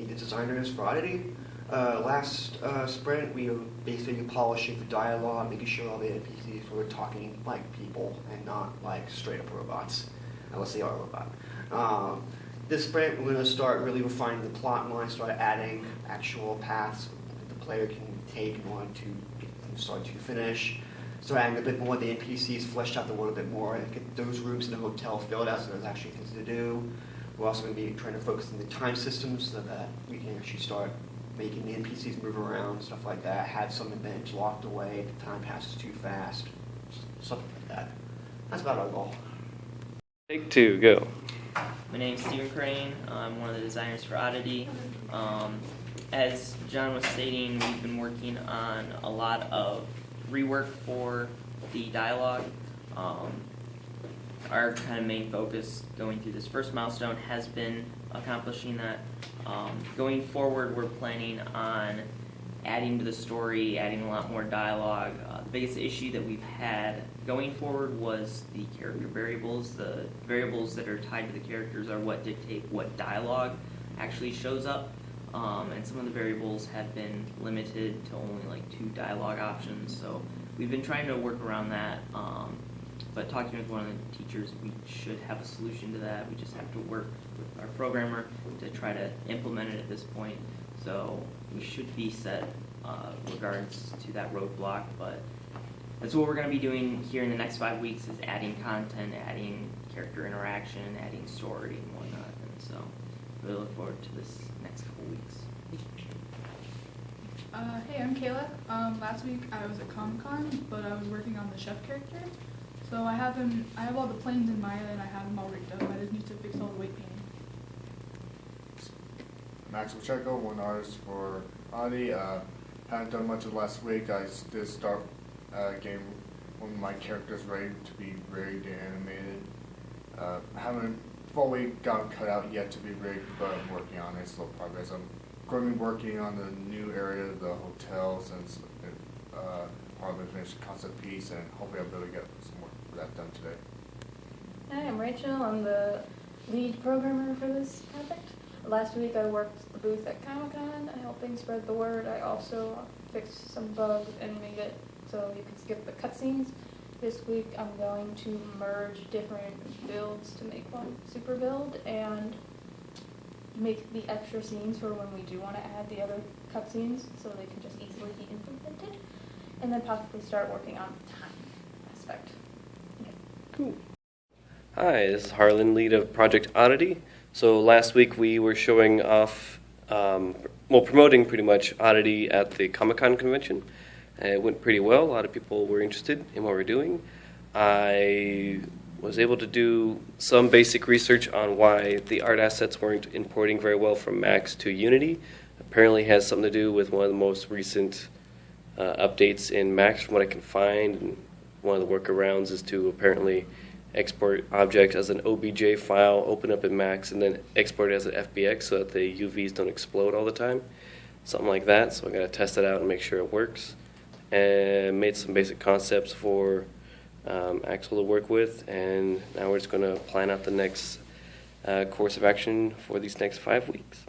be the designers for Oddity. Last sprint, we were basically polishing the dialogue, making sure all the NPCs were talking like people and not like straight up robots, unless they are a robot. This sprint, we're going to start really refining the plot line, start adding actual paths that the player can take in order to get from start to finish. Start adding a bit more of the NPCs, fleshed out the world a bit more, and get those rooms in the hotel filled out so there's actually things to do. We're also going to be trying to focus on the time systems so that we can actually start making the NPCs move around, stuff like that. Have some events locked away if the time passes too fast, something like that. That's about our goal. Take two, go. My name is Stephen Crane. I'm one of the designers for Oddity. As John was stating, we've been working on a lot of rework for the dialogue. Our kind of main focus going through this first milestone has been accomplishing that. Going forward, we're planning on adding to the story, adding a lot more dialogue. The biggest issue that we've had going forward was the character variables. The variables that are tied to the characters are what dictate what dialogue actually shows up. And some of the variables have been limited to only like 2 dialogue options. So we've been trying to work around that. But talking with one of the teachers, we should have a solution to that. We just have to work with our programmer to try to implement it at this point. So we should be set regards to that roadblock. But that's what we're going to be doing here in the next 5 weeks, is adding content, adding character interaction, adding story and whatnot. And so really look forward to this next couple weeks. Hey, I'm Kayla. Last week I was at Comic-Con, but I was working on the chef character. So I have all the planes in Maya and I have them all rigged up. I just need to fix all the weight painting. Max Pacheco, one artist for Oddity. Haven't done much of the last week. I did start getting one of my characters ready to be rigged and animated. I haven't fully gotten cut out yet to be rigged, but I'm working on it. Slow progress. I'm going to be working on the new area of the hotel since part of the finished concept piece, and hopefully I'll be able to get some more of that done today. Hi, I'm Rachel. I'm the lead programmer for this project. Last week I worked the booth at Comic-Con, helping spread the word. I also fixed some bugs and made it so you can skip the cutscenes. This week I'm going to merge different builds to make one super build and make the extra scenes for when we do want to add the other cutscenes so they can just easily be implemented. And then possibly start working on the time aspect. Yeah. Cool. Hi, this is Harlan, lead of Project Oddity. So last week we were showing off, promoting pretty much Oddity at the Comic-Con convention. It went pretty well. A lot of people were interested in what we're doing. I was able to do some basic research on why the art assets weren't importing very well from Max to Unity. Apparently has something to do with one of the most recent updates in Max from what I can find. And one of the workarounds is to apparently export objects as an OBJ file, open up in Max, and then export it as an FBX so that the UVs don't explode all the time. Something like that. So I got to test it out and make sure it works. And made some basic concepts for Axel to work with, and now we're just going to plan out the next course of action for these next 5 weeks.